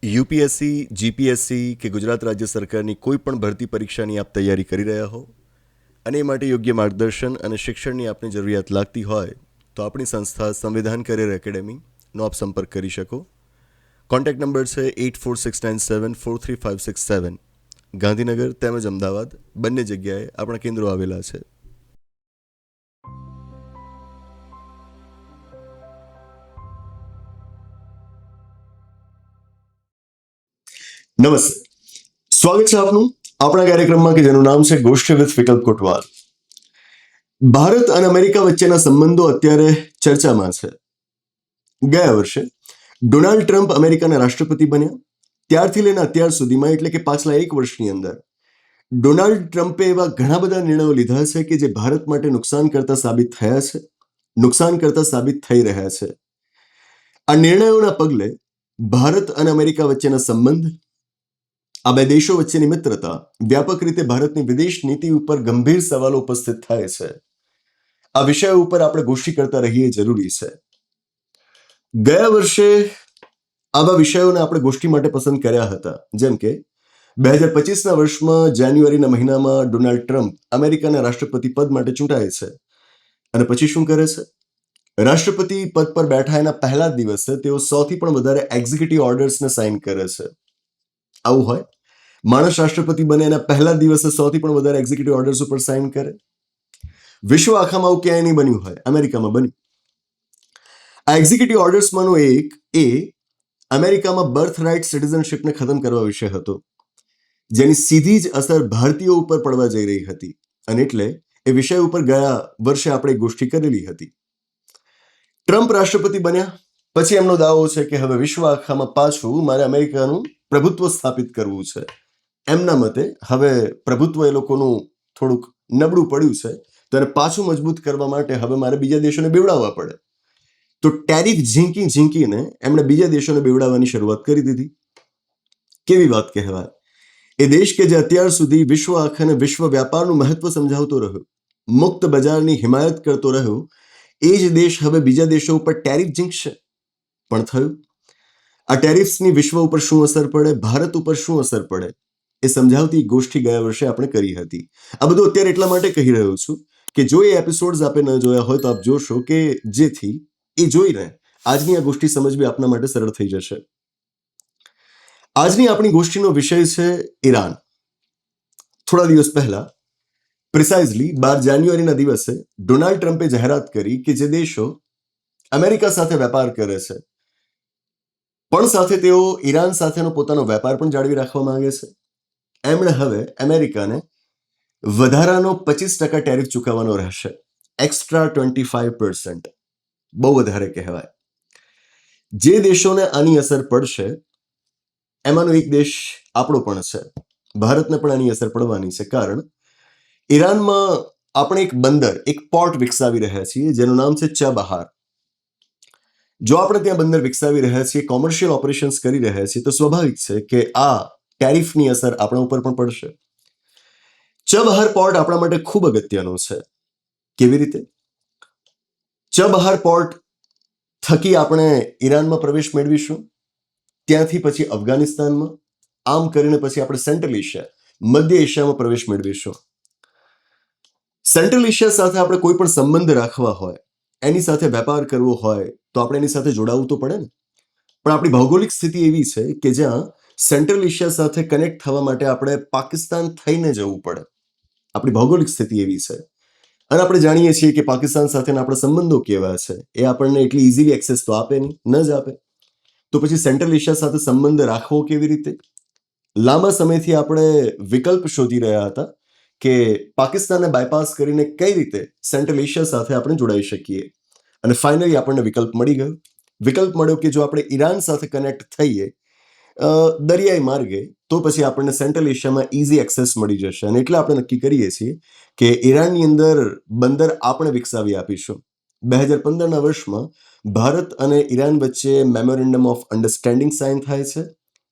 UPSC, GPSC કે ગુજરાત રાજ્ય સરકારની કોઈ પણ ભરતી પરીક્ષાની આપ તૈયારી કરી રહ્યા હો અને એ માટે યોગ્ય માર્ગદર્શન અને શિક્ષણની આપને જરૂરિયાત લાગતી હોય તો આપણી સંસ્થા સંવિધાન કરિયર એકેડેમીનો આપ સંપર્ક કરી શકો. કોન્ટેક્ટ નંબર છે 8469743567. ગાંધીનગર તેમજ અમદાવાદ બંને જગ્યાએ આપણા કેન્દ્રો આવેલા છે. નમસ્તે, સ્વાગત છે આપનું આપણા કાર્યક્રમમાં કે જેનું નામ છે ગોષ્ઠી વિથ વિકલ્પ કોટવાલ. ભારત અને અમેરિકા વચ્ચેના સંબંધો અત્યારે ચર્ચામાં છે. ગયા વર્ષે ડોનાલ્ડ ટ્રમ્પ અમેરિકાના રાષ્ટ્રપતિ બન્યા ત્યારથી લઈને અત્યાર સુધીમાં એટલે કે પાછલા એક વર્ષની અંદર ડોનાલ્ડ ટ્રમ્પે એવા ઘણા બધા નિર્ણયો લીધા છે કે જે ભારત માટે નુકસાન કરતા સાબિત થયા છે, નુકસાન કરતા સાબિત થઈ રહ્યા છે. આ નિર્ણયોના પગલે ભારત અને અમેરિકા વચ્ચેના સંબંધ, આ બે દેશો વચ્ચેની મિત્રતા, વ્યાપક રીતે ભારતની વિદેશ નીતિ ઉપર ગંભીર સવાલો ઉપસ્થિત થાય છે. આ વિષય ઉપર આપણે ગોષ્ઠી કરતા રહીએ જરૂરી છે. ગયા વર્ષે આવા વિષયોને આપણે ગોષ્ઠી માટે પસંદ કર્યા હતા, જેમ કે 2025ના વર્ષમાં જાન્યુઆરીના મહિનામાં ડોનાલ્ડ ટ્રમ્પ અમેરિકાના રાષ્ટ્રપતિ પદ માટે ચૂંટાય છે અને પછી શું કરે છે? રાષ્ટ્રપતિ પદ પર બેઠા એના પહેલા જ દિવસે તેઓ 100 થી પણ વધારે એક્ઝિક્યુટિવ ઓર્ડર્સને સાઇન કરે છે. આવું હોય, માણસ રાષ્ટ્રપતિ બને એના પહેલા દિવસે 100 થી પણ વધારે એક્ઝિક્યુટિવ ઓર્ડર્સ ઉપર સાઇન કરે. વિશ્વ આખામાં આવું ક્યાંય નહીં બન્યું હોય, અમેરિકામાં બન્યું. આ એક્ઝિક્યુટિવ ઓર્ડર્સમાંનો એક એ અમેરિકામાં બર્થ રાઇટ સિટીઝનશિપને ખતમ કરવા વિશે હતો, જેની સીધી જ અસર ભારતીયો ઉપર પડવા જઈ રહી હતી અને એટલે એ વિષય ઉપર ગયા વર્ષે આપણે ગોષ્ઠી કરેલી હતી. ટ્રમ્પ રાષ્ટ્રપતિ બન્યા પછી એમનો દાવો છે કે હવે વિશ્વ આખામાં પાછું મારે અમેરિકાનું પ્રભુત્વ સ્થાપિત કરવું છે. એમના મતે હવે પ્રભુત્વ એ લોકોનું થોડુંક નબળું પડ્યું છે તો એને પાછું મજબૂત કરવા માટે હવે મારે બીજા દેશોને બેવડાવવા પડે. તો ટેરિફ ઝીંકીને એમણે બીજા દેશોને બેવડાવવાની શરૂઆત કરી દીધી. કેવી વાત કહેવાય! એ દેશ કે જે અત્યાર સુધી વિશ્વ આખાને વિશ્વ વ્યાપારનું મહત્વ સમજાવતો રહ્યો, મુક્ત બજારની હિમાયત કરતો રહ્યો, એ જ દેશ હવે બીજા દેશો ઉપર ટેરિફ ઝીંકશે. પણ થયું. આ ટેરિફ્સની વિશ્વ ઉપર શું અસર પડે, ભારત ઉપર શું અસર પડે, એ સમજાવતી ગોષ્ઠી ગયા વર્ષે આપણે કરી હતી. આ બધું અત્યારે એટલા માટે કહી રહ્યો છું કે જો એ એપિસોડ્સ આપણે ન જોયા હોય તો આપ જોશો કે જેથી એ જોઈને આજની આ ગોષ્ઠી સમજવી આપના માટે સરળ થઈ જશે. આજની આપણી ગોષ્ઠીનો વિષય છે ઈરાન. થોડા દિવસ પહેલા, પ્રિસાઇઝલી 12 જાન્યુઆરીના દિવસે ડોનાલ્ડ ટ્રમ્પે જાહેરાત કરી કે જે દેશો અમેરિકા સાથે વેપાર કરે છે પણ સાથે તેઓ ઈરાન સાથેનો પોતાનો વેપાર પણ જાળવી રાખવા માંગે છે, એમણે હવે અમેરિકાને વધારાનો 25% ટેરિફ ચૂકવવાનો રહેશે. એક્સ્ટ્રા 25%. બહુ વધારે કહેવાય. જે દેશોને આની અસર પડશે એમાંનો એક દેશ આપણો પણ છે. ભારતને પણ આની અસર પડવાની છે, કારણ ઈરાનમાં આપણે એક બંદર, એક પોર્ટ વિકસાવી રહ્યા છીએ જેનું નામ છે ચાબહાર. જો આપણે ત્યાં બંદર વિકસાવી રહ્યા છીએ, કોમર્શિયલ ઓપરેશન્સ કરી રહ્યા છીએ, તો સ્વાભાવિક છે કે આ ટેરિફની અસર આપણા ઉપર પણ પડશે. ચાબહાર પોર્ટ આપણા માટે ખૂબ અગત્યનો છે. કેવી રીતે? ચાબહાર પોર્ટ થકી આપણે ઈરાનમાં પ્રવેશ મેળવીશું, ત્યાંથી પછી અફઘાનિસ્તાનમાં, આમ કરીને પછી આપણે સેન્ટ્રલ એશિયા, મધ્ય એશિયામાં પ્રવેશ મેળવીશું. સેન્ટ્રલ એશિયા સાથે આપણે કોઈ પણ સંબંધ રાખવા હોય, એની સાથે વેપાર કરવો હોય તો આપણે એની સાથે જોડાવવું તો પડે ને. પણ આપણી ભૌગોલિક સ્થિતિ એવી છે કે જ્યાં સેન્ટ્રલ એશિયા સાથે કનેક્ટ થવા માટે આપણે પાકિસ્તાન થઈને જવું પડે. આપણી ભૌગોલિક સ્થિતિ એવી છે અને આપણે જાણીએ છીએ કે પાકિસ્તાન સાથેના આપણા સંબંધો કેવા છે. એ આપણને એટલી ઇઝીલી એક્સેસ તો આપે નહીં, ન જ આપે. તો પછી સેન્ટ્રલ એશિયા સાથે સંબંધ રાખવો કેવી રીતે? લાંબા સમયથી આપણે વિકલ્પ શોધી રહ્યા હતા કે પાકિસ્તાનને બાયપાસ કરીને કઈ રીતે સેન્ટ્રલ એશિયા સાથે આપણે જોડાઈ શકીએ, અને ફાઇનલી આપણને વિકલ્પ મળી ગયો. વિકલ્પ મળ્યો કે જો આપણે ઈરાન સાથે કનેક્ટ થઈએ દરિયાઈ માર્ગે તો પછી આપણને સેન્ટ્રલ એશિયામાં ઇઝી એક્સેસ મળી જશે. અને એટલે આપણે નક્કી કરીએ છીએ કે ઈરાનની અંદર બંદર આપણે વિકસાવી આપીશું. 2015ના વર્ષમાં ભારત અને ઈરાન વચ્ચે મેમોરેન્ડમ ઓફ અન્ડરસ્ટેન્ડિંગ સાઇન થાય છે.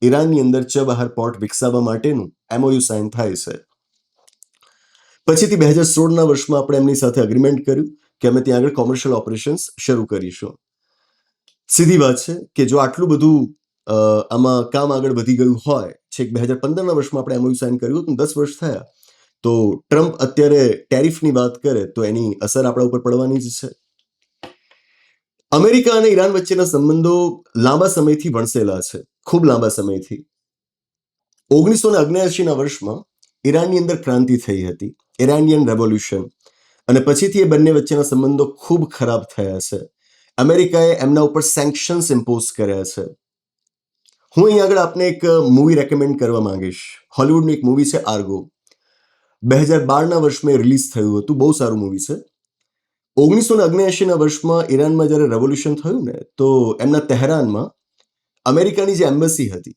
ઈરાનની અંદર ચાબહાર પોર્ટ વિકસાવવા માટેનું MOU સાઇન થાય છે. પછીથી 2016ના વર્ષમાં આપણે એમની સાથે અગ્રીમેન્ટ કર્યું કે અમે ત્યાં આગળ કોમર્શિયલ ઓપરેશન્સ શરૂ કરીશું. સીધી વાત છે કે જો આટલું બધું આમાં કામ આગળ વધી ગયું હોય, છેક 2015ના વર્ષમાં આપણે MOU સાઇન કર્યું હતું, 10 વર્ષ થયા, તો ટ્રમ્પ અત્યારે ટેરિફની વાત કરે તો એની અસર આપણા ઉપર પડવાની જ છે. અમેરિકા અને ઈરાન વચ્ચેના સંબંધો લાંબા સમયથી વણસેલા છે, ખૂબ લાંબા સમયથી. 1979ના વર્ષમાં ઈરાનની અંદર ક્રાંતિ થઈ હતી, ઇરાનિયન રેવોલ્યુશન, અને પછીથી એ બંને વચ્ચેના સંબંધો ખૂબ ખરાબ થયા છે. અમેરિકાએ એમના ઉપર સેન્ક્શન્સ ઇમ્પોઝ કર્યા છે. હું અહીં આગળ આપને એક મૂવી રેકમેન્ડ કરવા માંગીશ. હોલિવૂડનું એક મૂવી છે આર્ગો. 2012ના વર્ષમાં રિલીઝ થયું હતું, બહુ સારું મૂવી છે. 1979ના વર્ષમાં ઈરાનમાં જ્યારે રેવોલ્યુશન થયું ને, તો એમના તહેરાનમાં અમેરિકાની જે એમ્બસી હતી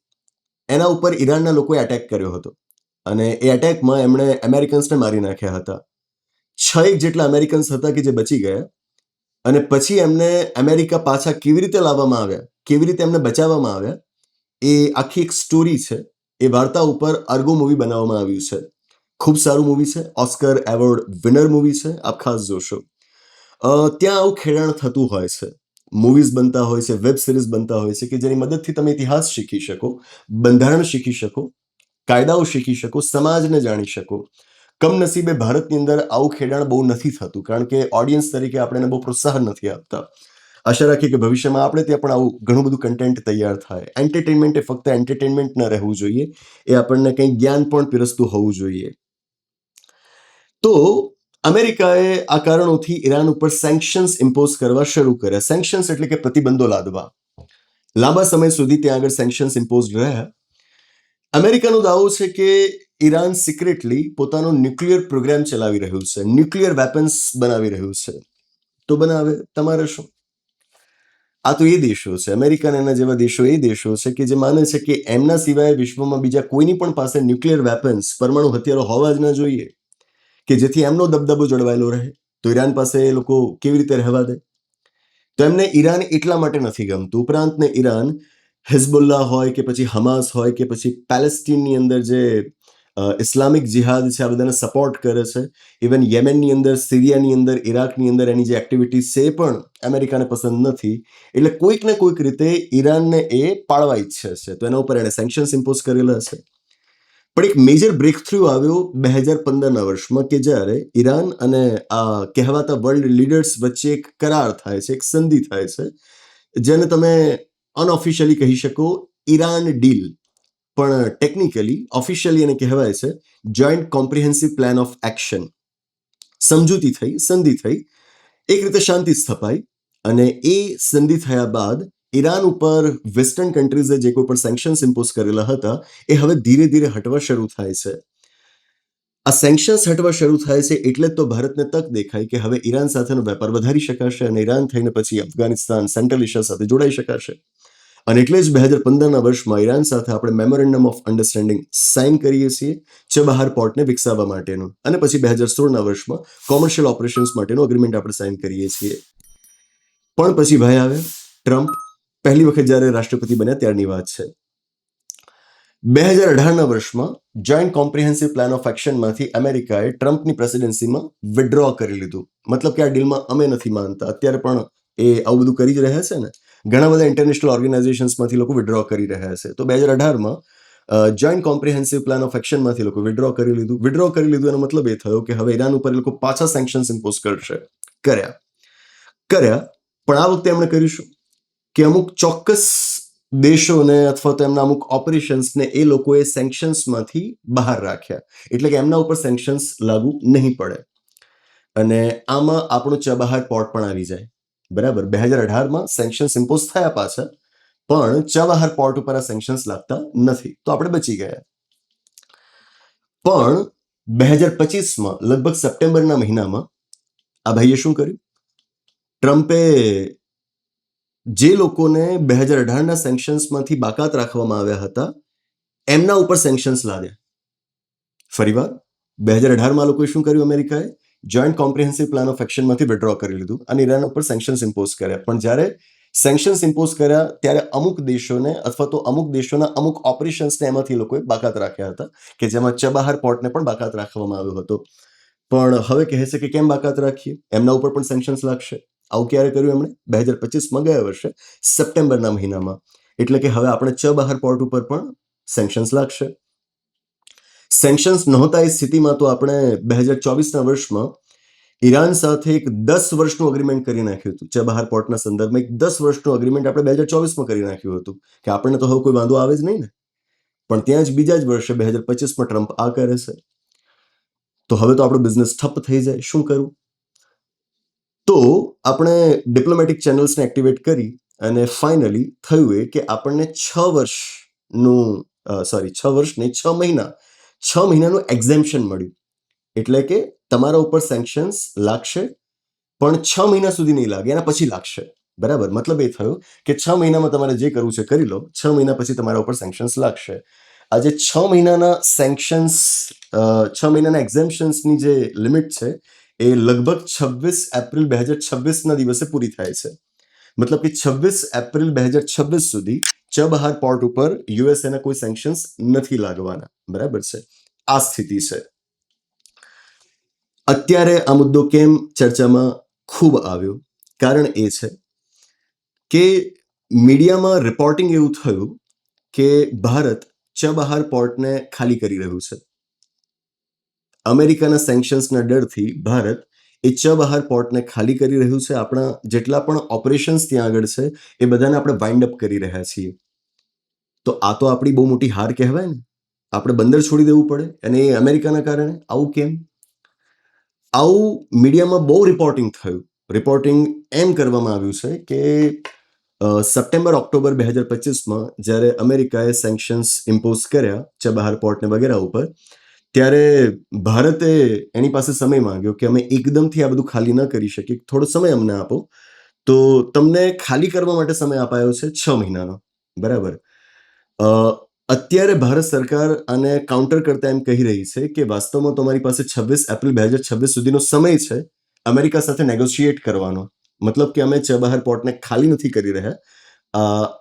એના ઉપર ઈરાનના લોકોએ એટેક કર્યો હતો, અને એ એટેકમાં એમણે અમેરિકન્સને મારી નાખ્યા હતા. 6 જેટલા અમેરિકન્સ હતા કે જે બચી ગયા, અને પછી એમને અમેરિકા પાછા કેવી રીતે લાવવામાં આવ્યા, કેવી રીતે એમને બચાવવામાં આવ્યા, એ આખી એક સ્ટોરી છે. એ વાર્તા ઉપર આર્ગો મૂવી બનાવવામાં આવ્યું છે. ખૂબ સારું મૂવી છે, ઓસ્કર એવોર્ડ વિનર મૂવી છે, આપ ખાસ જોશો. ત્યાં આવું ખેડાણ થતું હોય છે, મૂવીઝ બનતા હોય છે, વેબ સિરીઝ બનતા હોય છે, કે જેની મદદથી તમે ઇતિહાસ શીખી શકો, બંધારણ શીખી શકો, કાયદાઓ શીખી શકો, સમાજને જાણી શકો. કમનસીબે ભારતની અંદર આવું ખેડાણ બહુ નથી થતું, કારણ કે ઓડિયન્સ તરીકે આપણે એને બહુ પ્રોત્સાહન નથી આપતા. આશા રાખીએ કે ભવિષ્યમાં આપણે ત્યાં પણ આવું ઘણું બધું કન્ટેન્ટ તૈયાર થાય. એન્ટરટેનમેન્ટ એ ફક્ત એન્ટરટેનમેન્ટ ન રહેવું જોઈએ, એ આપણને કંઈક જ્ઞાન પણ પીરસતું હોવું જોઈએ. તો અમેરિકાએ આ કારણોથી ઈરાન ઉપર સેન્ક્શન્સ ઇમ્પોઝ કરવા શરૂ કર્યા. સેન્ક્શન્સ એટલે કે પ્રતિબંધો લાદવા. લાંબા સમય સુધી ત્યાં આગળ સેન્ક્શન્સ ઇમ્પોઝ રહ્યા. અમેરિકાનો દાવો છે કે ઈરાન સિક્રેટલી પોતાનો ન્યુક્લિયર પ્રોગ્રામ ચલાવી રહ્યું છે, ન્યુક્લિયર વેપન્સ બનાવી રહ્યું છે. તો બનાવે, તમારે શું? આ તો એ દેશો છે, અમેરિકા અને એના જેવા દેશો એ દેશો છે કે જે માને છે કે એમના સિવાય વિશ્વમાં બીજા કોઈની પણ પાસે ન્યુક્લિયર વેપન્સ, પરમાણુ હથિયારો હોવા જ ના જોઈએ, કે જેથી એમનો દબદબો જળવાયેલો રહે. તો ઈરાન પાસે એ લોકો કેવી રીતે રહેવા દે? તો એમને ઈરાન એટલા માટે નથી ગમતું. ઉપરાંત ને ઈરાન હિઝબુલ્લા હોય કે પછી હમાસ હોય કે પછી પેલેસ્ટીનની અંદર જે ઇસ્લામિક જિહાદ છે, આ બધાને સપોર્ટ કરે છે. ઇવન યેમેનની અંદર, સિરિયાની અંદર, ઇરાકની અંદર એની જે એક્ટિવિટીઝ છે એ પણ અમેરિકાને પસંદ નથી. એટલે કોઈક ને કોઈક રીતે ઈરાનને એ પાળવા ઈચ્છે છે, તો એના ઉપર એણે સેન્ક્શન્સ ઇમ્પોઝ કરેલા છે. પણ એક મેજર બ્રેક થ્રુ આવ્યો 2015ના વર્ષમાં, કે જ્યારે ઈરાન અને આ કહેવાતા વર્લ્ડ લીડર્સ વચ્ચે એક કરાર થાય છે, એક સંધિ થાય છે, જેને તમે અનઓફિશિયલી કહી શકો ઈરાન ડીલ, પણ ટેકનિકલી ઓફિશિયલી એને કહેવાય છે joint comprehensive plan of action. સમજૂતી થઈ, સંધિ થઈ, એક રીતે શાંતિ સ્થપાઈ, અને એ સંધિ થયા બાદ ઈરાન ઉપર વેસ્ટર્ન કન્ટ્રીઝે જે કોઈ પણ સેન્ક્શન્સ ઇમ્પોઝ કરેલા હતા એ હવે ધીરે ધીરે હટવા શરૂ થાય છે. આ સેન્ક્શન્સ હટવા શરૂ થાય છે એટલે તો ભારતને તક દેખાય કે હવે ઈરાન સાથેનો વેપાર વધારી શકાશે, અને ઈરાન થઈને પછી અફઘાનિસ્તાન, સેન્ટ્રલ એશિયા સાથે જોડાઈ શકાશે. અને એટલે જ 2015ના વર્ષમાં ઈરાન સાથે આપણે મેમોરેન્ડમ ઓફ અન્ડરસ્ટેન્ડિંગ સાઇન કરીએ છીએ, ચબહાર પોર્ટને વિકસાવવા માટેનું, અને પછી 2016ના વર્ષમાં કોમર્શિયલ ઓપરેશન્સ માટેનું અગ્રીમેન્ટ આપણે સાઇન કરીએ છીએ. પણ પછી ભાઈ આવે ટ્રમ્પ. પહેલી વખત જ્યારે રાષ્ટ્રપતિ બન્યા ત્યારની વાત છે. 2018ના વર્ષમાં જોઈન્ટ કોમ્પ્રિહેન્સિવ પ્લાન ઓફ એક્શનમાંથી અમેરિકાએ ટ્રમ્પની પ્રેસિડેન્સીમાં વિડ્રો કરી લીધું. મતલબ કે આ ડીલમાં અમે નથી માનતા. અત્યારે પણ એ આવું બધું કરી જ રહ્યા છે ને, ઘણા બધા ઇન્ટરનેશનલ ઓર્ગેનાઇઝેશન્સમાંથી લોકો વિડ્રો કરી રહ્યા છે. તો 2018માં જોઈન્ટ કોમ્પ્રિહેન્સિવ પ્લાન ઓફ એક્શનમાંથી લોકો વિડ્રો કરી લીધું. વિડ્રો કરી લીધું એનો મતલબ એ થયો કે હવે ઈરાન ઉપર એ લોકો પાછા સેન્ક્શન્સ ઇમ્પોઝ કરશે. કર્યા, પણ આ વખતે એમણે કરીશું કે અમુક ચોક્કસ દેશોને અથવા તો એમના અમુક ઓપરેશન્સને એ લોકોએ સેન્ક્શન્સમાંથી બહાર રાખ્યા, એટલે કે એમના ઉપર સેન્ક્શન્સ લાગુ નહીં પડે. અને આમાં આપણું ચબહાર પોર્ટ પણ આવી જાય. બરાબર, 2018માં સેન્ક્શન્સ ઇમ્પોઝ થયા પાછા, પણ ચબહાર પોર્ટ ઉપર આ સેન્ક્શન્સ લાગતા નથી, તો આપણે બચી ગયા. પણ 2025માં લગભગ સપ્ટેમ્બરના મહિનામાં આ ભાઈએ શું કર્યું? ટ્રમ્પે જે લોકોને 2018ના સેન્ક્શન્સમાંથી બાકાત રાખવામાં આવ્યા હતા એમના ઉપર સેન્ક્શન્સ લાદ્યા. ફરીવાર 2018માં લોકોએ શું કર્યું? અમેરિકાએ જોઈન્ટ કોમ્પ્રિહેન્સિવ પ્લાન ઓફ એક્શનમાંથી વિડ્રો કરી લીધું અને ઈરાન ઉપર સેન્ક્શન્સ ઇમ્પોઝ કર્યા. પણ જ્યારે સેન્ક્શન્સ ઇમ્પોઝ કર્યા ત્યારે અમુક દેશોને અથવા તો અમુક દેશોના અમુક ઓપરેશન્સને એમાંથી લોકોએ બાકાત રાખ્યા હતા, કે જેમાં ચબહાર પોર્ટને પણ બાકાત રાખવામાં આવ્યો હતો. પણ હવે કહે છે કે કેમ બાકાત રાખીએ, એમના ઉપર પણ સેન્ક્શન્સ લાગશે. આવું ક્યારે કર્યું એમણે? 2025માં, ગયા વર્ષે સપ્ટેમ્બરના મહિનામાં. એટલે કે હવે આપણે ચબહાર પોર્ટ ઉપર પણ સેન્કશન્સ લાગશે. સેન્કશન્સ નહોતા એ સ્થિતિમાં તો આપણે 2024ના વર્ષમાં ઈરાન સાથે એક 10 વર્ષનું અગ્રીમેન્ટ કરી નાખ્યું હતું. ચબહાર પોર્ટના સંદર્ભમાં એક 10 વર્ષનું અગ્રીમેન્ટ આપણે 2024માં કરી નાખ્યું હતું કે આપણને તો હવે કોઈ વાંધો આવે જ નહીં ને. પણ ત્યાં જ બીજા જ વર્ષે 2025માં ટ્રમ્પ આ કરે છે, તો હવે તો આપણો બિઝનેસ ઠપ થઈ જાય. શું કરવું? તો આપણે ડિપ્લોમેટિક ચેનલ્સને એક્ટિવેટ કરી અને ફાઇનલી થયું એ કે આપણને 6 વર્ષ નહીં, 6 મહિનાનું એક્ઝેમ્પશન મળ્યું. એટલે કે તમારા ઉપર સેન્કશન્સ લાગશે પણ 6 મહિના સુધી નહીં લાગે, એના પછી લાગશે. બરાબર? મતલબ એ થયો કે 6 મહિનામાં તમારે જે કરવું છે કરી લો, 6 મહિના પછી તમારા ઉપર સેન્કશન્સ લાગશે. આજે 6 મહિનાના સેન્કશન્સ, 6 મહિનાના એક્ઝેમ્પશન્સની જે લિમિટ છે એ લગભગ 26 એપ્રિલ 2026ના દિવસે પૂરી થાય છે. મતલબ કે 26 એપ્રિલ 2026 સુધી ચબહાર પોર્ટ ઉપર યુએસએના કોઈ સેન્કશન્સ નથી લાગવાના. બરાબર છે? આ સ્થિતિ છે. અત્યારે આ મુદ્દો કેમ ચર્ચામાં ખૂબ આવ્યો? કારણ એ છે કે મીડિયામાં રિપોર્ટિંગ એવું થયું કે ભારત ચબહાર પોર્ટને ખાલી કરી રહ્યું છે. અમેરિકાના સેન્કશન્સના ડરથી ભારત એ ચબહાર પોર્ટને ખાલી કરી રહ્યું છે. આપણા જેટલા પણ ઓપરેશન્સ ત્યાં આગળ છે એ બધાને આપણે વાઇન્ડ અપ કરી રહ્યા છીએ. તો આ તો આપણી બહુ મોટી હાર કહેવાય ને. આપણે બંદર છોડી દેવું પડે, અને એ અમેરિકાના કારણે. આવું કેમ? આવું મીડિયામાં બહુ રિપોર્ટિંગ થયું. રિપોર્ટિંગ એમ કરવામાં આવ્યું છે કે સપ્ટેમ્બર ઓક્ટોબર 2025માં જ્યારે અમેરિકાએ સેન્કશન્સ ઇમ્પોઝ કર્યા ચબહાર પોર્ટને વગેરે ઉપર, ત્યારે ભારતે એની પાસે સમય માંગ્યો કે અમે એકદમથી આ બધું ખાલી ન કરી શકીએ, થોડો સમય અમને આપો. તો તમને ખાલી કરવા માટે સમય અપાયો છે 6 મહિનાનો. બરાબર? અત્યારે ભારત સરકાર આને કાઉન્ટર કરતા એમ કહી રહી છે કે વાસ્તવમાં તમારી પાસે 26 એપ્રિલ 2026 સુધીનો સમય છે અમેરિકા સાથે નેગોશિએટ કરવાનો. મતલબ કે અમે ચબહાર પોર્ટને ખાલી નથી કરી રહ્યા,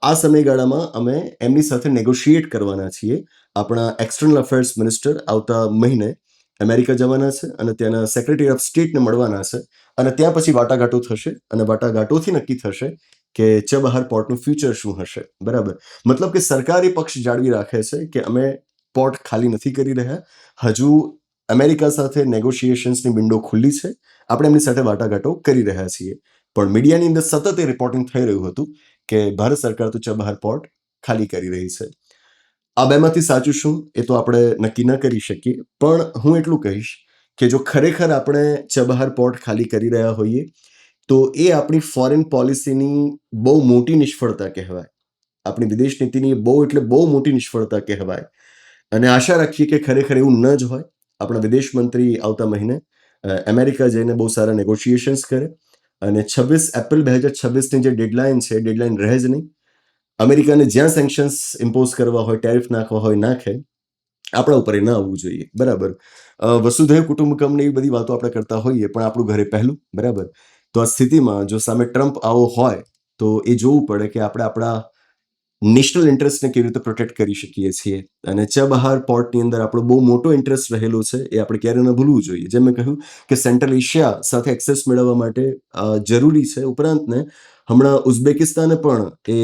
આ સમયગાળામાં અમે એમની સાથે નેગોશિએટ કરવાના છીએ. આપણા એક્સટર્નલ અફેર્સ મિનિસ્ટર આવતા મહિને અમેરિકા જવાના છે અને ત્યાંના સેક્રેટરી ઓફ સ્ટેટને મળવાના છે, અને ત્યાં પછી વાટાઘાટો થશે અને વાટાઘાટોથી નક્કી થશે કે ચબહાર પોર્ટનું ફ્યુચર શું હશે. બરાબર? મતલબ કે સરકારી પક્ષ જાળવી રાખે છે કે અમે પોર્ટ ખાલી નથી કરી રહ્યા, હજુ અમેરિકા સાથે નેગોશિએશન્સની વિન્ડો ખુલ્લી છે, આપણે એમની સાથે વાટાઘાટો કરી રહ્યા છીએ. પણ મીડિયાની અંદર સતત એ રિપોર્ટિંગ થઈ રહ્યું હતું કે ભારત સરકાર તો ચબહાર પોર્ટ ખાલી કરી રહી છે. આ બેમાંથી સાચું શું એ તો આપણે નક્કી ન કરી શકીએ, પણ હું એટલું કહીશ કે જો ખરેખર આપણે ચબહાર પોર્ટ ખાલી કરી રહ્યા હોઈએ તો એ આપણી ફોરેન પોલિસીની બહુ મોટી નિષ્ફળતા કહેવાય. આપણી વિદેશ નીતિની બહુ એટલે બહુ મોટી નિષ્ફળતા કહેવાય. અને આશા રાખીએ કે ખરેખર એવું ન જ હોય. આપણા વિદેશ મંત્રી આવતા મહિને અમેરિકા જઈને બહુ સારા નેગોશિએશન્સ કરે અને 26 એપ્રિલ 2026ની જે ડેડલાઇન છે એ ડેડલાઇન રહે જ નહીં. અમેરિકાને જ્યાં સેન્કશન્સ ઇમ્પોઝ કરવા હોય, ટેરિફ નાખવા હોય નાખે, આપણા ઉપર એ ન આવવું જોઈએ. બરાબર? વસુધૈવ કુટુંબકમની એવી બધી વાતો આપણે કરતા હોઈએ, પણ આપણું ઘરે પહેલું. બરાબર? તો આ સ્થિતિમાં જો સામે ટ્રમ્પ આવો હોય તો એ જોવું પડે કે આપણે આપણા નેશનલ ઇન્ટરેસ્ટને કેવી રીતે પ્રોટેક્ટ કરી શકીએ છીએ. અને ચબહાર પોર્ટની અંદર આપણો બહુ મોટો ઇન્ટરેસ્ટ રહેલો છે, એ આપણે ક્યારે ન ભૂલવું જોઈએ. જેમ મેં કહ્યું કે સેન્ટ્રલ એશિયા સાથે એક્સેસ મેળવવા માટે જરૂરી છે. ઉપરાંતને હમણાં ઉઝબેકિસ્તાને પણ એ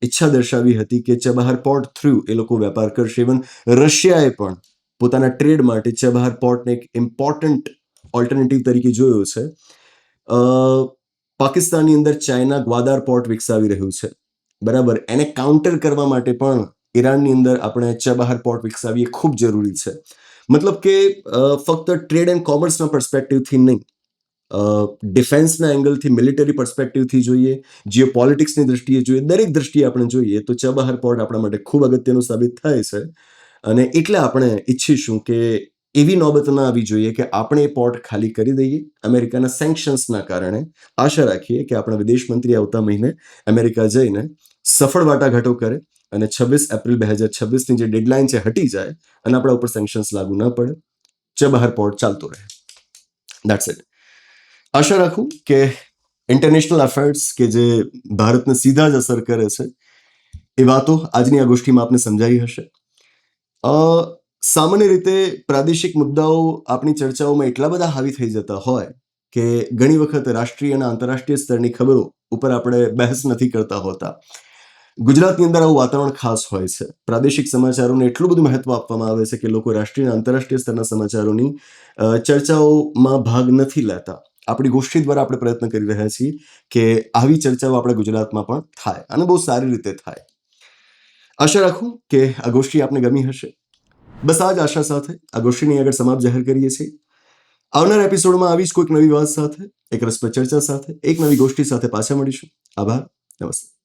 ઈચ્છા દર્શાવી હતી કે ચબહાર પોર્ટ થ્રુ એ લોકો વેપાર કરશે. ઇવન રશિયાએ પણ પોતાના ટ્રેડ માટે ચબહાર પોર્ટને એક ઇમ્પોર્ટન્ટ ઓલ્ટરનેટિવ તરીકે જોયો છે. પાકિસ્તાનની અંદર ચાઇના ગ્વાદાર પોર્ટ વિકસાવી રહ્યું છે. બરાબર? એને કાઉન્ટર કરવા માટે પણ ઈરાનની અંદર આપણે ચબહાર પોર્ટ વિકસાવીએ ખૂબ જરૂરી છે. મતલબ કે ફક્ત ટ્રેડ એન્ડ કોમર્સના પર્સપેક્ટિવથી નહીં, ડિફેન્સના એંગલથી, મિલિટરી પર્સપેક્ટિવથી જોઈએ, જીઓ પોલિટિક્સની દ્રષ્ટિએ જોઈએ, દરેક દ્રષ્ટિએ આપણે જોઈએ તો ચબહાર પોર્ટ આપણા માટે ખૂબ અગત્યનું સાબિત થાય છે. અને એટલે આપણે ઈચ્છીશું કે એવી નોબત ના આવી જોઈએ કે આપણે એ પોર્ટ ખાલી કરી દઈએ અમેરિકાના સેન્કશન્સના કારણે. આશા રાખીએ કે આપણા વિદેશ મંત્રી આવતા મહિને અમેરિકા જઈને સફળ વાટાઘાટો કરે અને 26 એપ્રિલ 2026ની જે ડેડલાઇન છે હટી જાય અને આપણા ઉપર સેન્કશન્સ લાગુ ન પડે, ચબહાર પોર્ટ ચાલતો રહે. That's it. આશા રાખું કે ઇન્ટરનેશનલ અફેર્સ કે જે ભારતને સીધા જ અસર કરે છે એ વાતો આજની આ ગોષ્ઠીમાં આપને સમજાઈ હશે. સામાન્ય રીતે પ્રાદેશિક મુદ્દાઓ આપણી ચર્ચાઓમાં એટલા બધા હાવી થઈ જતા હોય કે ઘણી વખત રાષ્ટ્રીય અને આંતરરાષ્ટ્રીય સ્તરની ખબરો ઉપર આપણે બહેસ નથી કરતા હોતા. ગુજરાતની અંદર આવું વાતાવરણ ખાસ હોય છે. પ્રાદેશિક સમાચારોને એટલું બધું મહત્વ આપવામાં આવે છે કે લોકો રાષ્ટ્રીય અને આંતરરાષ્ટ્રીય સ્તરના સમાચારોની ચર્ચાઓમાં ભાગ નથી લેતા. આપણી ગોષ્ઠી દ્વારા આપણે પ્રયત્ન કરી રહ્યા છીએ કે આવી ચર્ચાઓ આપણે ગુજરાતમાં પણ થાય અને બહુ સારી રીતે થાય. આશા રાખું કે આ ગોષ્ઠી આપને ગમી હશે. બસ આ જ આશા સાથે આ ગોષ્ઠીની આગળ સમાપ્ત જાહેર કરીએ છીએ. આવનાર એપિસોડમાં આવી જ કોઈક નવી વાત સાથે, એક રસપ્રદ ચર્ચા સાથે, એક નવી ગોષ્ઠી સાથે પાછા મળીશું. આભાર. નમસ્તે.